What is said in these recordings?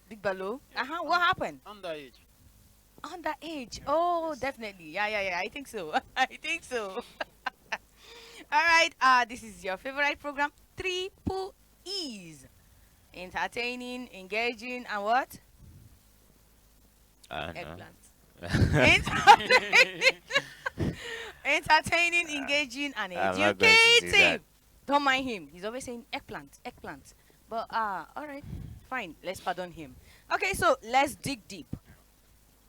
Big Baloo. Yeah, What happened? underage. Underage. Yeah, Oh, yes. definitely. Yeah, yeah, yeah. I think so. I think so. All right. This is your favorite program, Triple E's. Entertaining, engaging, and what? I know. Eggplant. Entertaining, entertaining, engaging, and I'm not going to do that. educative. Don't mind him. He's always saying eggplant, eggplant. But all right, fine. Let's pardon him. Okay, so let's dig deep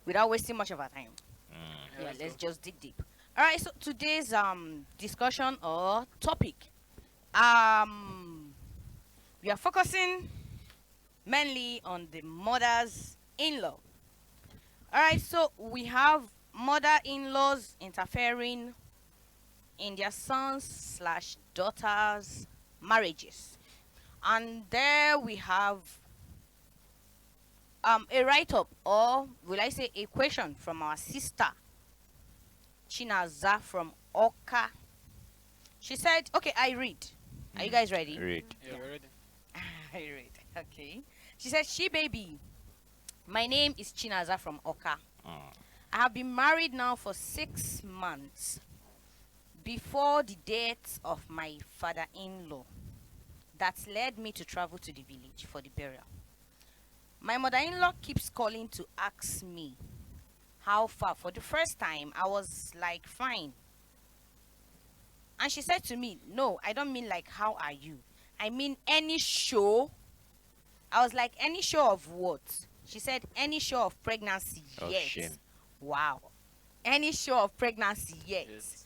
without wasting much of our time. Mm. Yeah, Yeah, let's let's go. just dig deep. All right. So today's discussion or topic, um we are focusing mainly on the mother's in-law. All right. So we have mother-in-laws interfering in their sons slash daughters' marriages. And there we have a write-up, or will I say a question from our sister Chinaza from Oka. She said, okay, I read. Are you Mm. guys ready? Read. Yeah, Yeah. we're ready. I read. Okay. She said, she baby, my name is Chinaza from Oka. Mm. I have been married now for 6 months before the death of my father-in-law that led me to travel to the village for the burial. My mother-in-law keeps calling to ask me how far. For the first time, I was like, fine. And she said to me, no, I don't mean like, how are you? I mean, any show. I was like, any show of what? She said, any show of pregnancy Oh, yet. shame. Wow. Any show of pregnancy yet. Yes.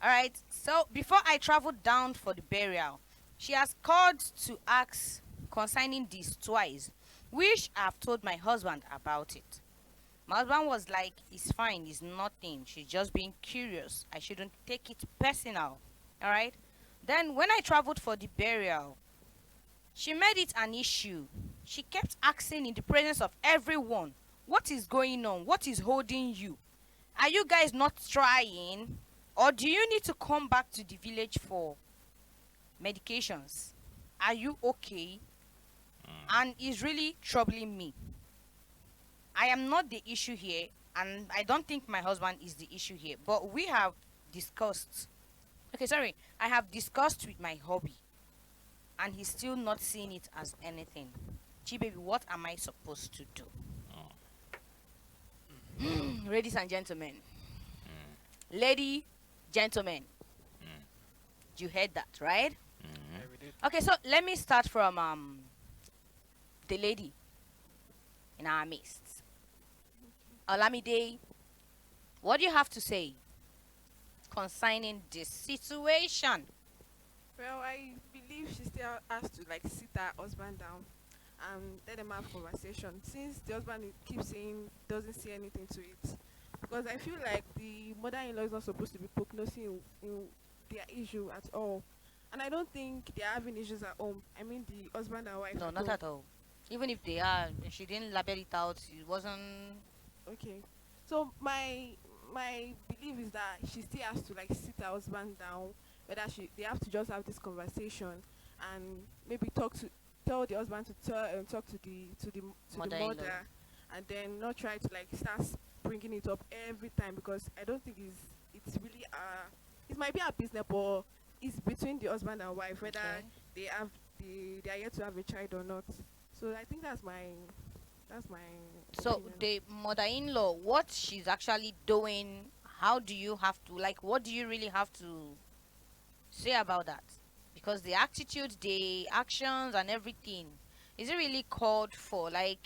All right. So before I traveled down for the burial, she has called to ask concerning this twice, which I've told my husband about it. My husband was like, it's fine, it's nothing. She's just being curious. I shouldn't take it personal. All right. Then when I traveled for the burial, she made it an issue. She kept asking in the presence of everyone, what is going on? What is holding you? Are you guys not trying? Or do you need to come back to the village for medications? Are you okay? Mm. And it's really troubling me. I am not the issue here, and I don't think my husband is the issue here. But we have discussed. Okay, sorry. I have discussed with my hubby, and he's still not seeing it as anything. Gee, baby, what am I supposed to do? Ladies and gentlemen, lady, gentlemen, Mm. you heard that, right? Yeah, Mm. we did. Okay, so let me start from the lady in our midst. Olamide, what do you have to say concerning this situation? Well, I believe she still has to like sit her husband down and let them have conversation. Since the husband keeps saying doesn't see anything to it, because I feel like the mother-in-law is not supposed to be prognosing in their issue at all, and I don't think they're having issues at home. I mean, the husband and wife No, at not home. at all. Even if they are, she didn't label it out. It wasn't. Okay, so my belief is that she still has to like sit her husband down, whether they have to just have this conversation and maybe tell the husband to talk to the Mother-in-law. mother, and then not try to like start bringing it up every time, because I don't think it's really it might be a business, but it's between the husband and wife whether Okay. they have they are yet to have a child or not. So I think that's my So opinion. the mother-in-law, what she's actually doing, how do you have to like? What do you really have to say about that? Because the attitude, the actions, and everything, is it really called for? Like,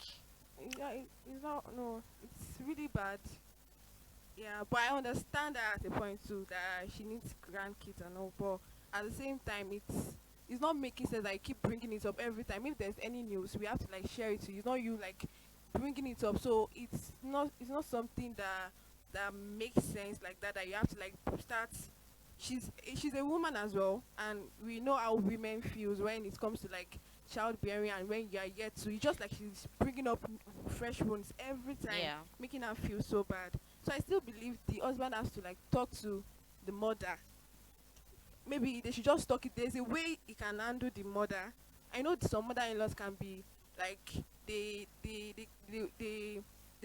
Yeah, it's not, no, it's really bad. Yeah, but I understand that at a point too, that she needs grandkids and all, but at the same time it's not making sense that you keep bringing it up every time. If there's any news, we have to like share it to you. It's not you like bringing it up, so it's not something that makes sense like that, that you have to like start. She's a woman as well, and we know how women feels when it comes to like childbearing, and when you are yet to, it's just like she's bringing up fresh wounds every time, yeah. making her feel so bad. So I still believe the husband has to like talk to the mother. Maybe they should just talk it. There's a way he can handle the mother. I know some mother-in-laws can be like they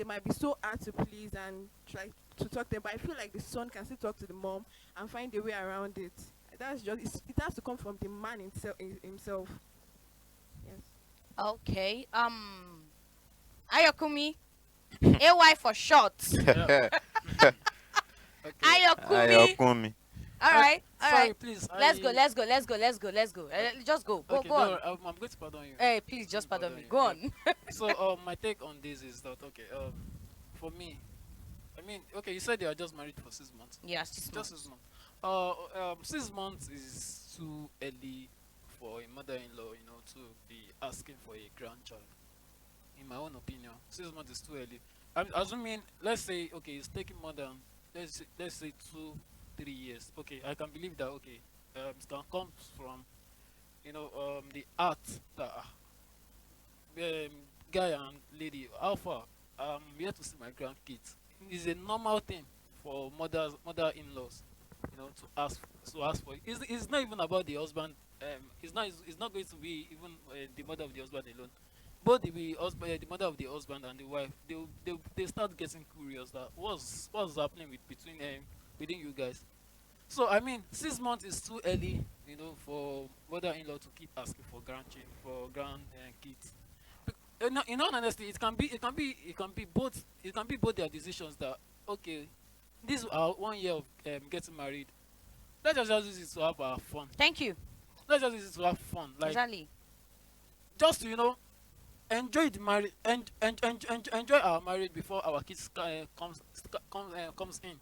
might be so hard to please and try to talk to them, but I feel like the son can still talk to the mom and find a way around it. That's just it has to come from the man himself. Yes. Okay. Ayokumi. AY for short. Yeah. Okay. Ayokumi. Ayokumi. All right. All Sorry, right. please. Let's go. Let's go. Let's go. Let's go. Let's go. Just go. Go. Okay, Go don't on. worry, I'm going to pardon you. Hey, please I'm just going to pardon me. you. Go on. So, my take on this is that okay. For me, I mean, okay, you said you are just married for 6 months. Yes. Just 6 months. 6 months is too early for a mother-in-law, to be asking for a grandchild. In my own opinion, 6 months is too early. I'm assuming, let's say, okay, it's taking more than let's say 2, 3 years. Okay, I can believe that. Okay, it can come from the art that guy and lady alpha. I'm here to see my grandkids. It's a normal thing for mother-in-laws, to ask for it. It's not even about the husband. It's not going to be even the mother of the husband alone. Both the mother of the husband and the wife, they start getting curious that what's happening within you guys. So I mean, 6 months is too early, for mother-in-law to keep asking for grandchildren, for grandkids. In all honesty, it can be both their decisions that okay, this our 1 year of getting married. Let's just use it to have our fun. Thank you. Let's just use it to have fun, like Exactly. just to enjoy the marriage, enjoy our marriage before our kids comes in.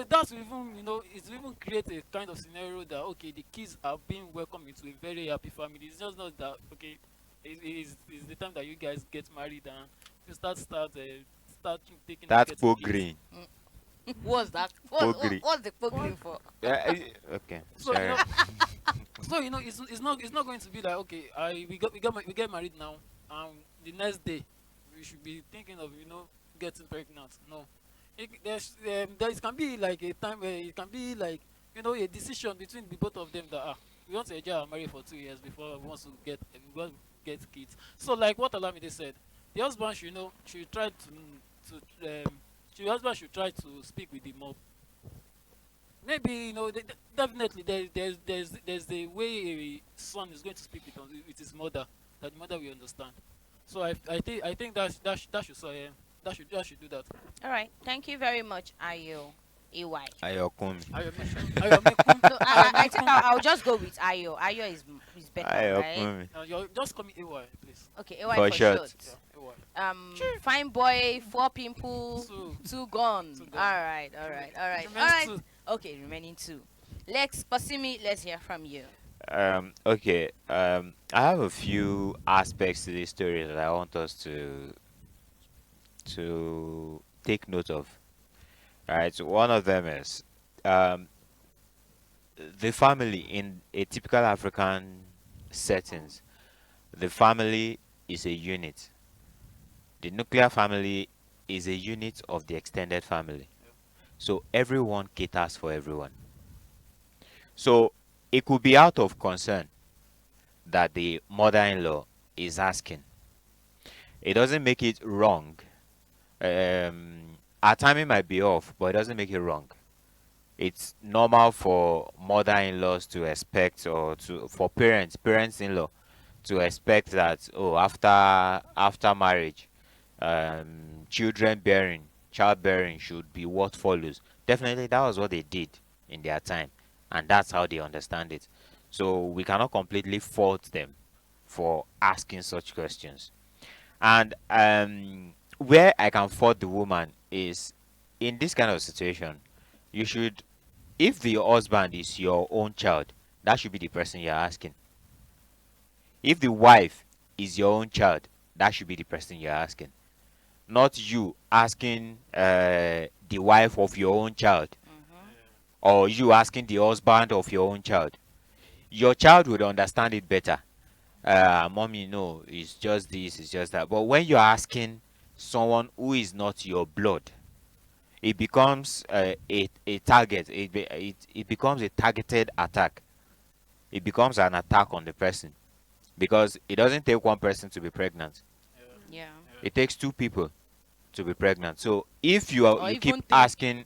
That's even it will even create a kind of scenario that okay, the kids are being welcomed into a very happy family. It's just not that okay, it's the time that you guys get married and you start taking and That's getting po kids. green. What's that? Pogri. What's the pogri for? Okay. So Sorry. it's not going to be like okay, we get married now, and the next day we should be thinking of getting pregnant. No, it can be like a time where it can be like a decision between the both of them that we want to enjoy our marriage for 2 years before we want to get kids. So like what Olamide said, the husband should try the husband should try to speak with the mom. Maybe definitely there's the way a son is going to speak with his mother that the mother will understand. So I think that should do that. All right. Thank you very much, Ayo. AY. Ayokumi. Ayomikun, So I think I'll just go with Ayo. Ayo is better, right? Ayokumi. you just call me AY, please. Okay, AY For for short. short. Yeah, AY. Fine boy, 4 pimples, Two. 2 guns. Two All guns. right, all right, all right, It all remains right. two. Okay, remaining 2. Lex Posimi, let's hear from you. Okay. I have a few aspects to this story that I want us to take note of. Right. So one of them is um the family in a typical African settings. The family is a unit. The nuclear family is a unit of the extended family. So everyone caters for everyone. So it could be out of concern that the mother-in-law is asking. It doesn't make it wrong. Our timing might be off, but it doesn't make it wrong. It's normal for mother-in-laws to expect, or for parents-in-law to expect that after marriage, childbearing should be what follows. Definitely, that was what they did in their time, and that's how they understand it. So we cannot completely fault them for asking such questions. And where I can fault the woman is in this kind of situation. You should, if the husband is your own child, that should be the person you're asking. If the wife is your own child, that should be the person you're asking. Not you asking the wife of your own child, Mm-hmm. or you asking the husband of your own child. Your child would understand it better. Mommy, no, it's just this, it's just that. But when you're asking someone who is not your blood, it becomes a target. It becomes a targeted attack. It becomes an attack on the person, because it doesn't take one person to be pregnant. Yeah. It takes two people to be pregnant. So if you are Or you keep even three. asking,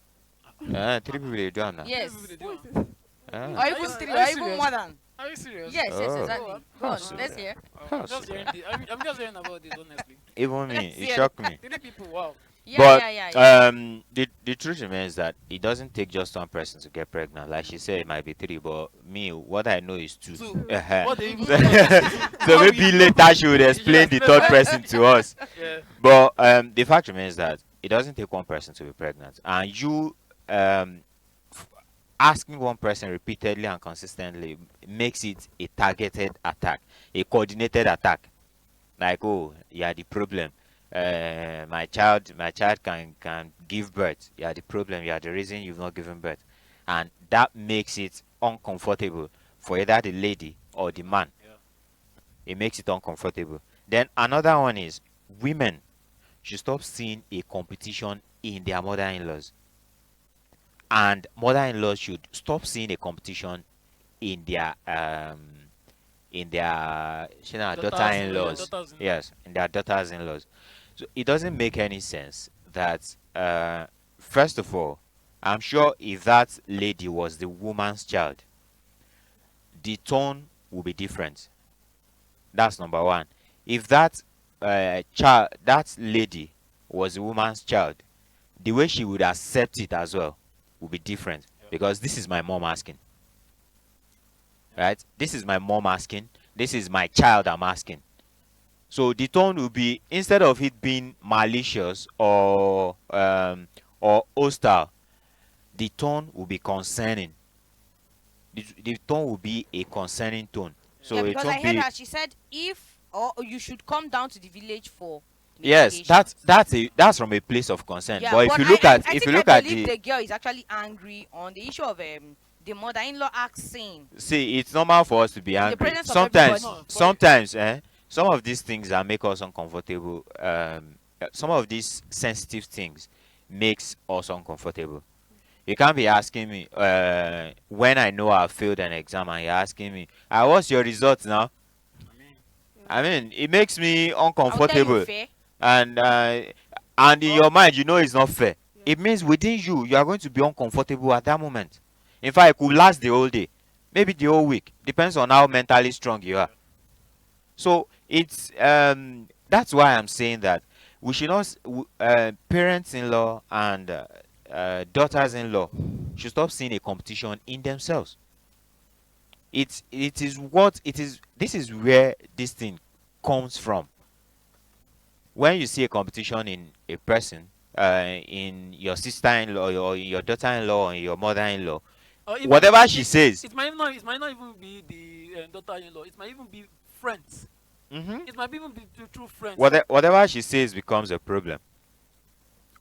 three people they do am now. Three people Yes. they do Who is am. this? Ah, Or Are you, even se- three, are or you even serious? more than. Are you serious? Yes, yes, oh, Go exactly. on. Go how on. so Let's there? hear. I'm How so just hearing there? the. I'm just hearing about this honestly. Even me, Let's it hear. shocked me. Three people. Wow. Yeah, But yeah, yeah, yeah. the truth remains that it doesn't take just one person to get pregnant. Like she said, it might be three, but me, what I know is two. Two. Two. What they even So, know about the two? so How maybe you know? later she would Yeah, explain the explain third why. person to us. Yeah. But the fact remains that it doesn't take one person to be pregnant, and you um, asking one person repeatedly and consistently makes it a targeted attack, a coordinated attack. Like, oh, you are the problem. My child can give birth. You are the problem. You are the reason you've not given birth, and that makes it uncomfortable for either the lady or the man. Yeah. It makes it uncomfortable. Then another one is women should stop seeing a competition in their mother-in-laws, and mother-in-laws should stop seeing a competition in their Yeah, daughter-in-laws. daughters-in-law. Yes, in their daughters-in-laws. So it doesn't make any sense that first of all, I'm sure if that lady was the woman's child, the tone will be different. That's number one. If that lady was a woman's child, the way she would accept it as well would be different, Yeah. because this is my mom asking, Yeah. right? This is my mom asking. This is my child I'm asking. So the tone will be, instead of it being malicious or hostile, the tone will be concerning. The tone will be a concerning tone. Yeah, So it because I won't heard be. her. She said if or you should come down to the village for Yes, medication. that's from a place of concern. Yeah, But but I if you think I look at believe the, the girl is actually angry on the issue of the mother-in-law asking see, it's normal for us to be in the angry. presence of Sometimes, everybody. No, for you. sometimes, some of these things that make us uncomfortable. Some of these sensitive things makes us uncomfortable. You can't be asking me when I know I failed an exam, and you're asking me, what's your result now? I mean, Yeah. I mean, it makes me I'll tell you uncomfortable, fair. and in oh, your mind, you know it's not fair. Yeah. It means within you, you are going to be uncomfortable at that moment. In fact, it could last the whole day, maybe the whole week. Depends on how mentally strong you are. yeah. So it's that's why I'm saying that we should not parents-in-law and daughters-in-law should stop seeing a competition in themselves. It is what it is. This is where this thing comes from. When you see a competition in a person, in your sister-in-law or in your daughter-in-law or in your mother-in-law, Or even whatever she says, it might not even be the daughter-in-law. It might even be friends. hmm It might even be true friends. whatever she says becomes a problem.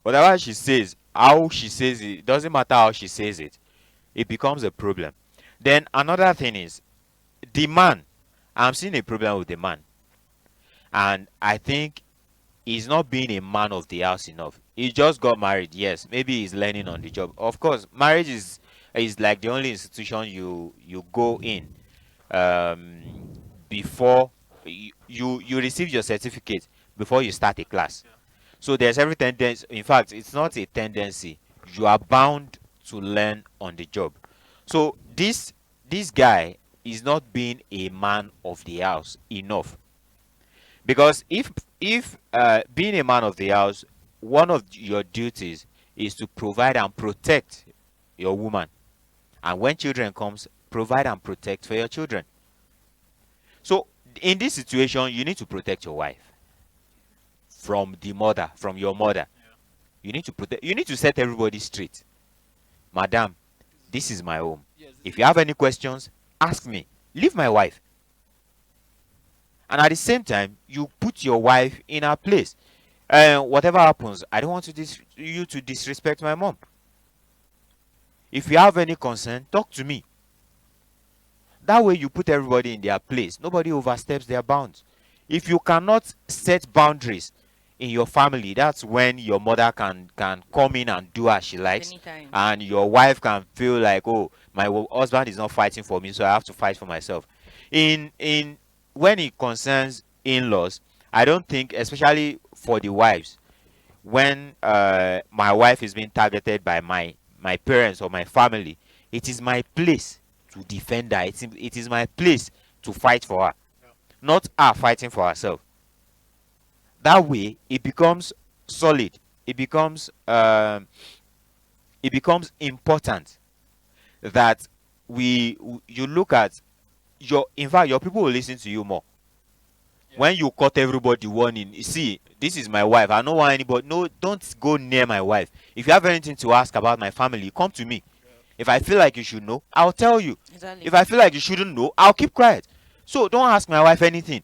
Whatever she says, how she says it, doesn't matter how she says it, it becomes a problem. Then another thing is the man. I'm seeing a problem with the man, and I think he's not being a man of the house enough. He just got married. Yes, maybe he's learning on the job. Of course, marriage is like the only institution you go in um, before you receive your certificate before you start a class. Yeah. So there's every tendency. In fact, it's not a tendency. You are bound to learn on the job. So this guy is not being a man of the house enough, because if being a man of the house, one of your duties is to provide and protect your woman, and when children comes, provide and protect for your children. So in this situation, you need to protect your wife from your mother. Yeah. You need to protect. You need to set everybody straight. Madam, this is my home. Yes. If you have any questions, ask me. Leave my wife. And at the same time, you put your wife in her place. Whatever happens, I don't want you to disrespect my mom. If you have any concern, talk to me. That way you put everybody in their place. Nobody oversteps their bounds. If you cannot set boundaries in your family, that's when your mother can come in and do as she At likes, any time. and your wife can feel like, oh, my husband is not fighting for me, so I have to fight for myself. In when it concerns in-laws, I don't think, especially for the wives, when my wife is being targeted by my parents or my family, it is my place to defend her. It is my place to fight for her, Yeah. not her fighting for herself. That way, it becomes solid. It becomes important that you look at your. In fact, your people will listen to you more Yeah. when you cut everybody warning. You see, this is my wife. I don't want anybody. No, don't go near my wife. If you have anything to ask about my family, come to me. Yeah. If I feel like you should know, I'll tell you. Exactly. If I feel like you shouldn't know, I'll keep quiet. So don't ask my wife anything.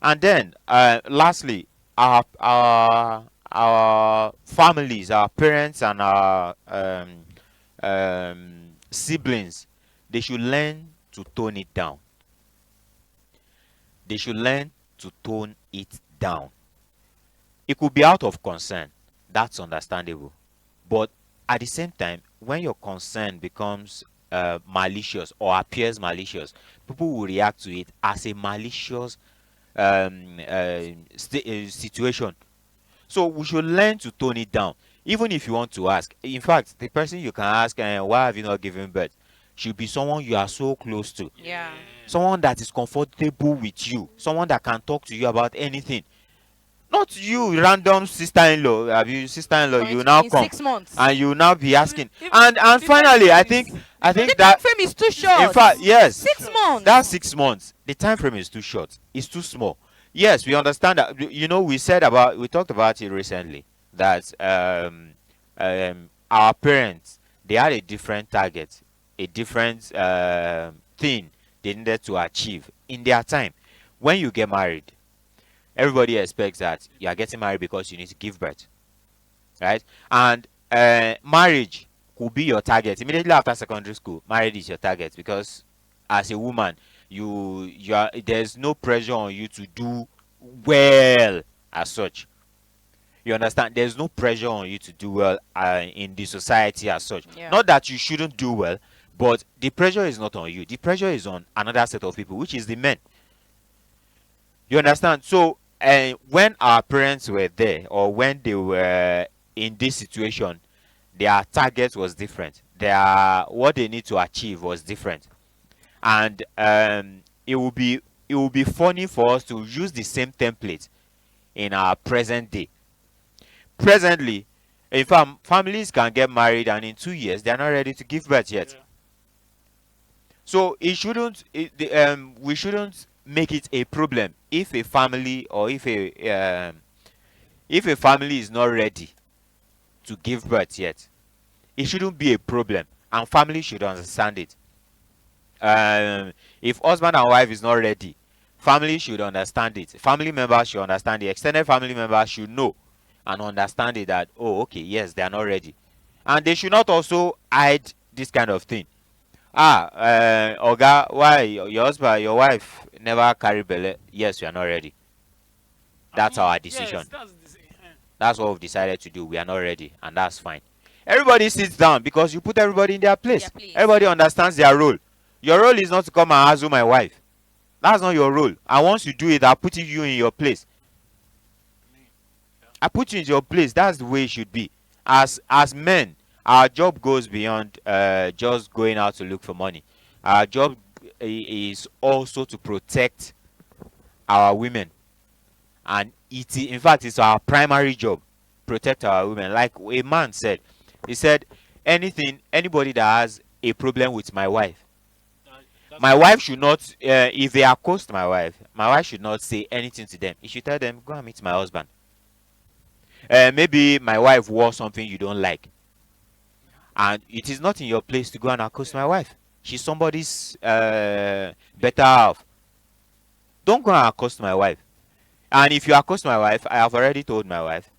And then, lastly, our families, our parents, and our siblings, they should learn to tone it down. They should learn to tone it down. It could be out of concern. That's understandable. But at the same time, when your concern becomes malicious or appears malicious, people will react to it as a malicious situation. So we should learn to tone it down. Even if you want to ask, in fact, the person you can ask, why have you not given birth, should be someone you are so close to, Yeah. someone that is comfortable with you, someone that can talk to you about anything. Not you, random sister-in-law. Have you sister-in-law? You now In come 6 months. and you now be asking. Even And the time finally, I frame think is I the time think The time that frame is too short. in fact, yes, 6 months. that's 6 months. The time frame is too short. It's too small. Yes, we understand that. You know, we talked about it recently that our parents, they had a different target, a different thing they needed to achieve in their time. When you get married, everybody expects that you are getting married because you need to give birth, right? And marriage could be your target immediately after secondary school. Marriage is your target because as a woman, you are, there's no pressure on you to do well as such. You understand? There's no pressure on you to do well in the society as such. Yeah. Not that you shouldn't do well, but the pressure is not on you. The pressure is on another set of people, which is the men. You understand? So, when our parents were there, or when they were in this situation, their target was different. Their what they need to achieve was different, and it will be funny for us to use the same template in our present day. Presently, in fact, families can get married, and in 2 years they are not ready to give birth yet. yeah. So we shouldn't make it a problem if a family, or if a family is not ready to give birth yet. It shouldn't be a problem, and family should understand it. If husband and wife is not ready, family should understand it. Family members should understand it. Extended family members should know and understand it, that, oh, okay, yes, they are not ready, and they should not also hide this kind of thing. Oga, why your husband, your wife never carry belle? Yes, we are not ready. That's our decision. Yes, that's the That's what we've decided to do. We are not ready, and that's fine. Everybody sits down because you put everybody in their place. Their place. Everybody understands their role. Your role is not to come and hassle my wife. That's not your role. And once you do it, I'll put you in your place. I put you in your place. That's the way it should be. As men, our job goes beyond just going out to look for money. Our job is also to protect our women, and in fact, it's our primary job. Protect our women. Like a man said, he said, anybody that has a problem with my wife, that's my wife should not, if they accost my wife should not say anything to them. He should tell them, go and meet my husband. Maybe my wife wore something you don't like, and it is not in your place to go and accost my wife. She's somebody's better half. Don't go and accost my wife. And if you accost my wife, I have already told my wife,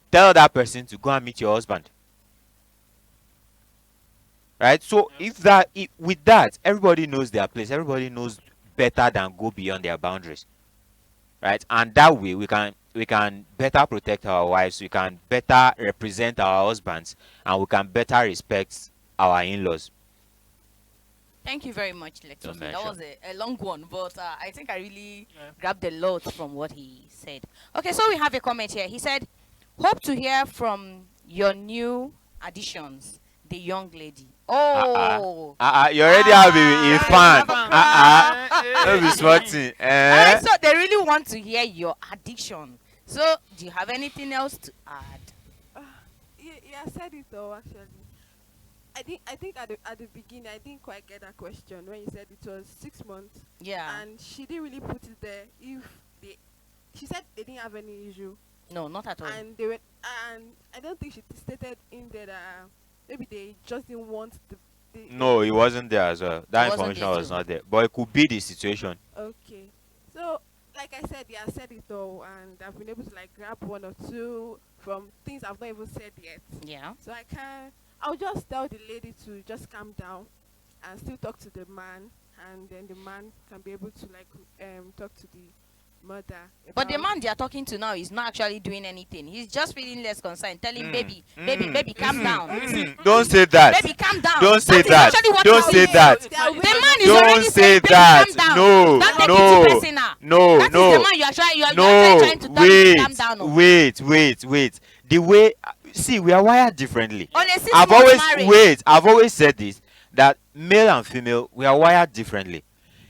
tell that person to go and meet your husband. Right? So with that, everybody knows their place. Everybody knows better than go beyond their boundaries. Right? And that way we can better protect our wives, we can better represent our husbands, and we can better respect our in-laws. Thank you very much, Lex. Don't That mention. was a long one, but I think I really Yeah. grabbed a lot from what he said. Okay, so we have a comment here. He said, "Hope to hear from your new additions, the young lady." Oh, You already have a Ah, fan. have a crowd. Don't be smarting. Alright, so they really want to hear your addiction. So, do you have anything else to add? Yeah, I said it though. Actually, I think at the beginning I didn't quite get that question when you said it was 6 months, Yeah. and she didn't really put it there. If they, she said they didn't have any issue, No, not at all. and they were, and I don't think she stated in there that maybe they just didn't want the No, it wasn't there as well. That It wasn't information there was too. not there. But it could be the situation. Okay. So, like I said, yeah, I said it all, and I've been able to like grab one or two from things I've not even said yet. Yeah. So I'll just tell the lady to just calm down and still talk to the man, and then the man can be able to like talk to the mother. But the about- man they are talking to now is not actually doing anything. He's just feeling less concerned, telling Mm, baby, mm, baby, calm down. Don't say that. Baby, calm down. Don't say That is that. actually what Don't he say said. that. They are The waiting. man is Don't already say saying, baby, that. calm down. No, Don't take no, it too personal. No, That is no. the man you are trying, you are trying to tell him to calm down. On. Wait. The way, see, we are wired differently. On a 6 month marriage. I've always said this, that male and female, we are wired differently.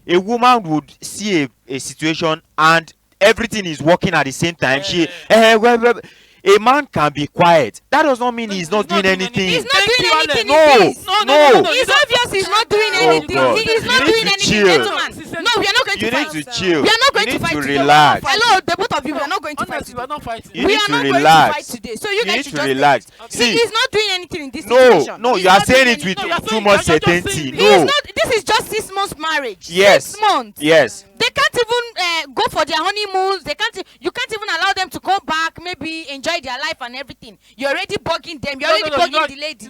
A woman would see a situation and everything is working at the same time. A man can be quiet. That does not mean he's not doing anything. He's not doing anything. No, he is. no. It's obvious he's not doing Oh, anything. God. He is You not need doing to anything, chill. gentlemen. No, we are not going You to need fight. to chill. We are not going You to need fight to today. relax. Hello, the both of you, we are not going to fight Honestly, today. we're not fighting. You We need are to not going to relax. fight today. So you You guys need should to just relax. Okay. See, See, he's not doing anything in this no, situation. no, He's you are not doing saying it with anything. you're too saying- much you're just certainty. saying He is No. not. This is just 6 months marriage. Yes. 6 months. Yes. They can't even go for their honeymoons. They can't. You can't even allow them to come back. Maybe enjoy their life and everything. You're already bugging them. You're already bugging the lady.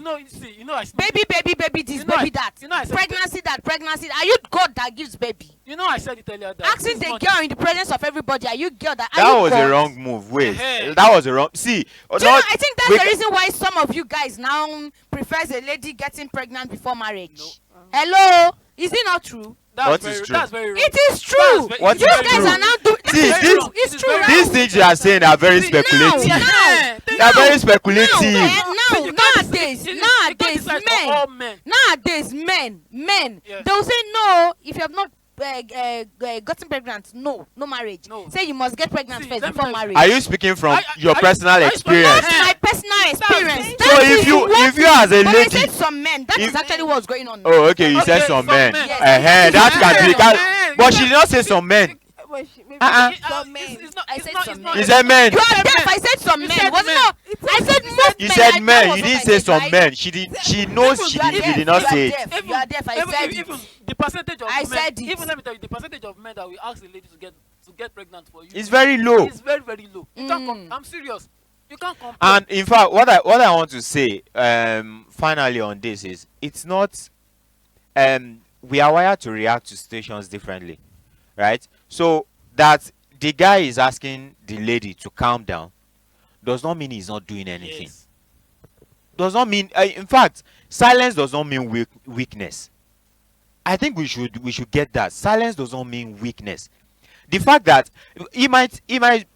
Baby, this, You know baby, I- that. you know I said- Pregnancy, that. Pregnancy. Are you God that gives baby? I said it earlier that Asking this the month- girl in the presence of everybody. Are you girl that? Are That you was God? a wrong move. Wait. Eh. That was a wrong. See, Do you know, not, I think that's we the ca- reason why some of you guys now prefers a lady getting pregnant before marriage. No. Hello, is it not true? What is true? That's very wrong. It is true. That's What You is guys true? are now doing. See, It's this- true. It's this true. is now. These things you are saying are very See, speculative. now, They are very speculative. now, You can't nowadays, decide- you can't nowadays, decide for all men. nowadays, men, Yeah. they'll say no if you have not gotten pregnant. No marriage. No. Say you must get pregnant See, first let me before tell you- marriage. Are you speaking from your I- personal I- experience? That's my personal experience. So That if is you- what if you as a but I lady- said some men. That is if- actually what's going on. Oh, okay. You said Okay, some some men. men. Yes. That can be. Some men. But she did not say some men. Well, maybe Uh-uh. some men. I said some men. You said men. You are deaf. I said some You men. said Wasn't men. it? I said most You men. said That men. was You what didn't I say said, some right? men. She knows Even she you are did. You deaf, did not you are say it. deaf. You are deaf. I said it. Even the percentage of I men, said it. even let me tell you, the percentage of men that we ask the lady to get pregnant for you, It's very low. It's very very low. You can't Mm. I'm serious. You can't compare. And in fact, what I want to say finally on this is it's not we are wired to react to situations differently, right? So that the guy is asking the lady to calm down does not mean he's not doing anything. Yes. Does not mean in fact silence does not mean weakness. I think we should get that. Silence does not mean weakness. The fact that he might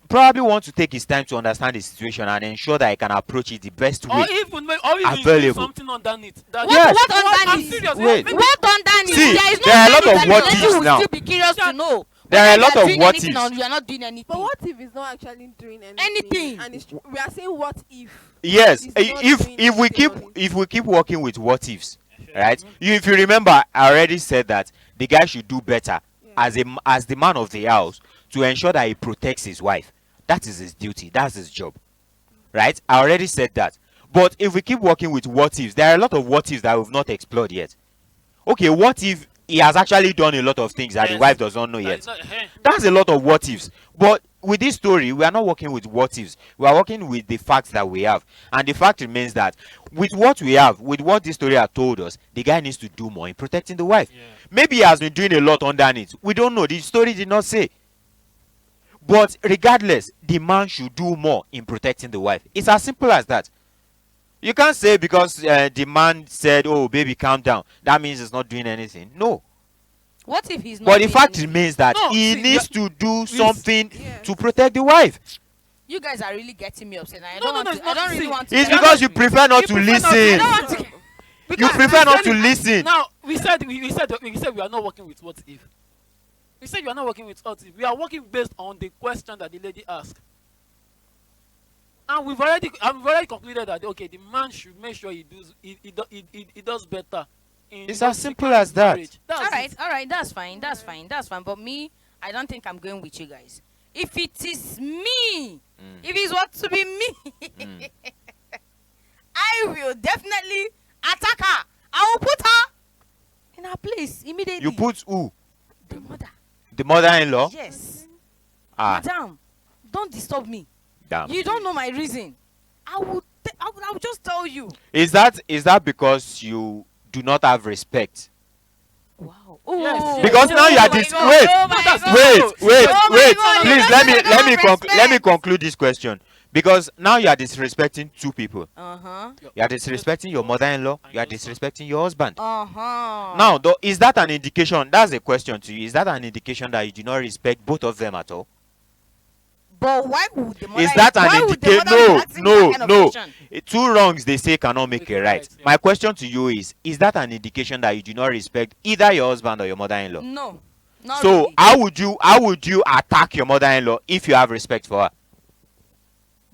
probably want to take his time to understand the situation and ensure that he can approach it the best way. Or even Available. something underneath. That Yes. What I'm underneath? serious. Wait. Maybe- What underneath? See, There is no there are a lot of underneath what that the ifs lady will now. still be curious to know. There are a whether lot you of doing what anything ifs. or you are not doing anything. But what if he's not actually doing anything? Anything. And we are saying what if? Yes, He's not if doing if we keep anything on if we keep working with what ifs, right? If you remember, I already said that the guy should do better Yeah. as the man of the house to ensure that he protects his wife. That is his duty. That's his job, right? I already said that. But if we keep working with what ifs, there are a lot of what ifs that we've not explored yet. Okay, what if he has actually done a lot of things that the Yes. wife does not know that yet? is not- That's a lot of what ifs. But with this story, we are not working with what ifs. We are working with the facts that we have. And the fact remains that with what we have, with what this story has told us, the guy needs to do more in protecting the wife. Yeah. Maybe he has been doing a lot underneath. We don't know. The story did not say. But regardless, the man should do more in protecting the wife. It's as simple as that. You can't say because the man said, "Oh, baby, calm down." That means he's not doing anything. No. What if he's not But the doing fact anything? remains that No, he see, needs to do Yes. something Yes. to protect the wife. You guys are really getting me upset. I No, don't no, want no, to. it's I not- don't really see, want to. It's get because you angry. prefer not You to prefer not to- I listen. don't want to. You Because prefer not to actually, listen. Now we said we are not working with what if. We said we are not working with what if. We are working based on the question that the lady asked. And we've already concluded that okay, the man should make sure he does better. It's as simple as that. All right, that's fine, that's fine. But me, I don't think I'm going with you guys. If it is me, if it's what to be me, I will definitely attack her. I will put her in her place immediately. You put who? the mother. The mother-in-law? Yes, Ah, madam, don't disturb me. damn. You don't know my reason. I will just tell you. Is that because you do not have respect? Wow. Yes, Because now you are my dis- God, wait, oh my that's- God. Wait, Oh my wait. God, Please you let me don't let me have conc- let me respect. conclude this question. Because now you are disrespecting two people. Uh-huh. You are disrespecting your mother-in-law. You are disrespecting your husband. Uh-huh. Now, though, is that an indication? That's a question to you. Is that an indication that you do not respect both of them at all? But why would the mother Is that why an would the indication? mother be No, asking me that no, kind of no. question? Two wrongs they say cannot make a right. Yeah. My question to you is that an indication that you do not respect either your husband or your mother-in-law? No. Not So really. how would you attack your mother-in-law if you have respect for her?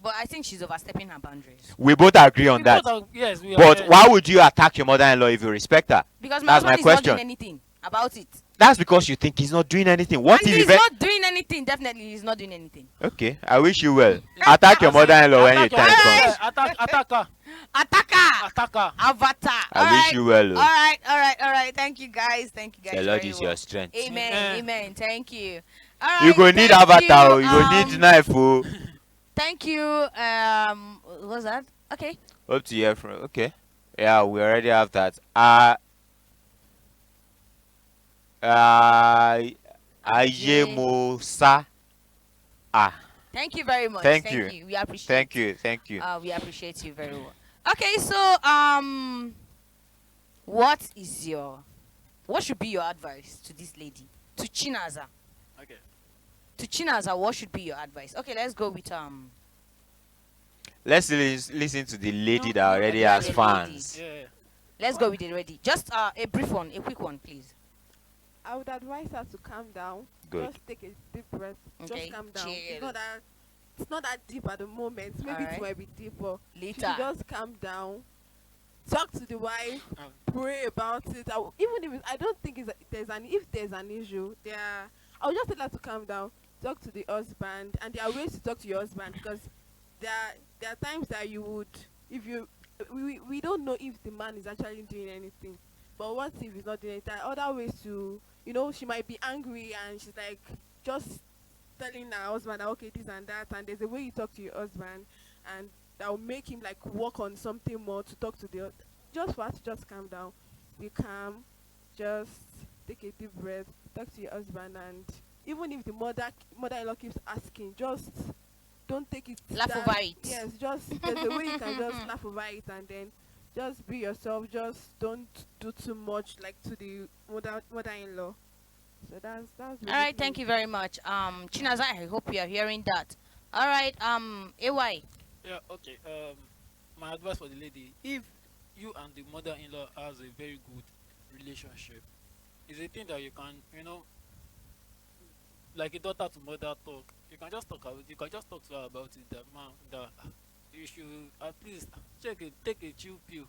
But I think she's overstepping her boundaries. We both agree on We that. both are- yes, we are. But yes. why would you attack your mother-in-law if you respect her? Because my That's my husband is not question. doing anything about it. That's because you think he's not doing anything. What And if he's even... not doing anything. Definitely he's not doing anything. Okay, I wish you well. Attack your mother-in-law when your Attack time your- comes. Attack her. Attacker! Attack her. Avatar. I wish you well. oh. All right. Thank you guys. The very Lord is your well. strength. Amen. Amen. Amen. Thank you. All right. You go need thank avatar, oh. you, You go need knife, oh. Thank you. What's that? Okay. Hope to hear from. Okay. Yeah, we already have that. Ayemosa. Thank you very much. Thank you. We appreciate. Thank you. We appreciate you very well. Okay, so what should be your advice to this lady, to Chinaza? Okay. To Chinaza, what should be your advice? Okay, let's go with Let's listen to the lady No, that no, already yeah, has the fans. Yeah. let's go with it already. Just a brief one, a quick one, please. I would advise her to calm down. Good. Just take a deep breath. Okay, Just calm down. chill. It's not that deep at the moment. Maybe Alright. it might be deeper. She Later. should just calm down. Talk to the wife. Pray about it. Even if I don't think if there's an issue, I'll just tell her to calm down. Talk to the husband, and there are ways to talk to your husband because there are times that you would we don't know if the man is actually doing anything. But what if he's not doing it? There are other ways to, she might be angry and she's like just telling her husband that okay, this and that, and there's a way you talk to your husband, and that will make him like work on something more to talk to just for her to just calm down, be calm, just take a deep breath, talk to your husband, and even if the mother-in-law keeps asking, just don't take it. Laugh that- over it. Yes, just there's a way you can just laugh over it, and then just be yourself. Just don't do too much like to the mother-in-law. So that's All right, thank you very much. Chinaza, I hope you are hearing that. All right, AY. Yeah. Okay. My advice for the lady: if you and the mother-in-law has a very good relationship, it's a thing that you can, like a daughter to mother talk. You can just talk to her about it. That man, that you should at least take a chill pill.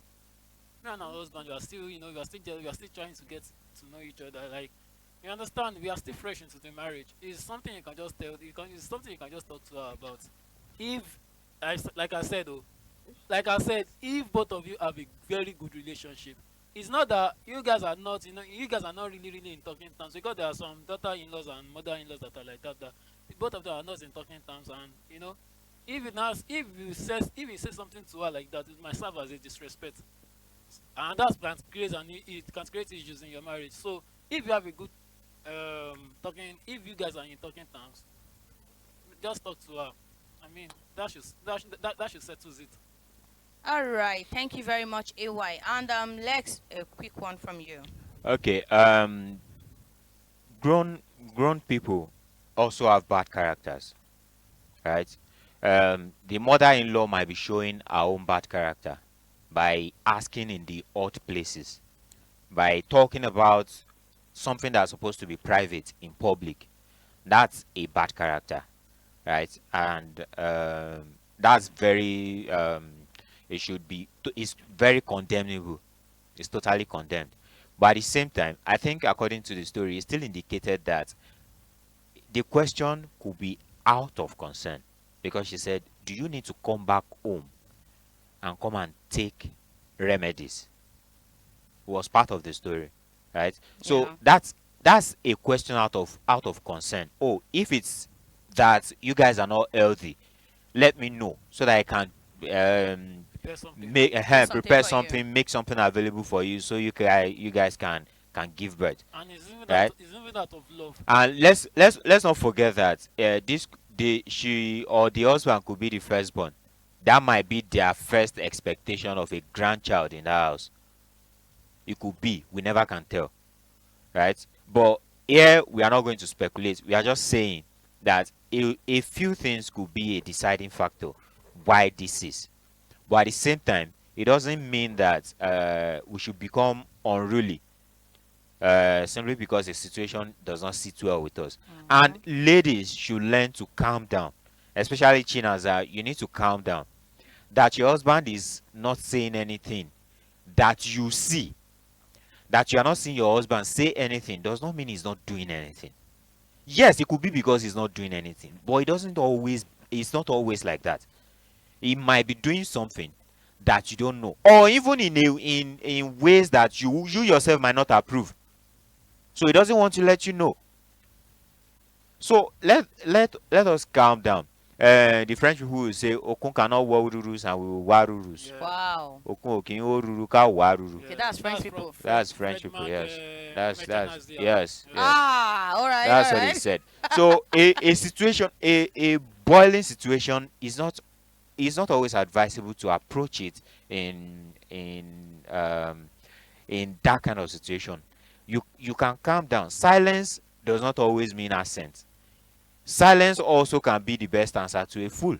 Me and our husband, we are still trying to get to know each other. Like, you understand, we are still fresh into the marriage. It's something you can just it's something you can just talk to her about. Like I said, if both of you have a very good relationship, it's not that you guys are not really in talking terms, because there are some daughter-in-laws and mother-in-laws that are like that both of them are not in talking terms, and if you say something to her like that, it might serve as a disrespect, and it can create issues in your marriage. So if you have a good if you guys are in talking terms, just talk to her. I mean, that should settle it. All right. Thank you very much, AY. And Lex, a quick one from you. Okay. Grown grown people also have bad characters, right? The mother-in-law might be showing her own bad character by asking in the odd places, by talking about something that's supposed to be private in public. That's a bad character, right? And that's very it should be it's very condemnable. It's totally condemned. But at the same time, I think according to the story, it still indicated that the question could be out of concern, because she said, "Do you need to come back home and come and take remedies?" Was part of the story, right? So Yeah. that's a question out of concern. Oh, if it's that you guys are not healthy, let me know so that I can Prepare something. make Prepare something prepare for you. something, make something available for you, so you guys can give birth, And right? it's even out of love. And let's not forget that this the she or the husband could be the firstborn. That might be their first expectation of a grandchild in the house. It could be. We never can tell, right? But here we are not going to speculate. We are just saying that a few things could be a deciding factor why this is. But at the same time, it doesn't mean that we should become unruly simply because the situation does not sit well with us. And Mm-hmm. ladies should learn to calm down, especially Chinaza. You need to calm down. That your husband is not saying anything that you see, that you are not seeing your husband say anything, does not mean he's not doing anything. Yes, it could be because he's not doing anything, but it doesn't always. It's not always like that. He might be doing something that you don't know, or even in ways that you yourself might not approve. So he doesn't want to let you know. So let us calm down. The French people will say, "Okun cannot war rurus and we will war rurus." Yeah. Wow. Okun okin o ruru ka war ruru. Okay, Yeah. that's French That's from people. That's French people. Fredman, Yes, that's Mechana's there. yes, Yeah. yes. Ah, all right, That's all what he right. said. So a situation, a boiling situation is not always advisable to approach it in that kind of situation. You can calm down. Silence does not always mean assent. Silence also can be the best answer to a fool.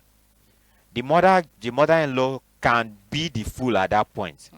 The mother-in-law can be the fool at that point.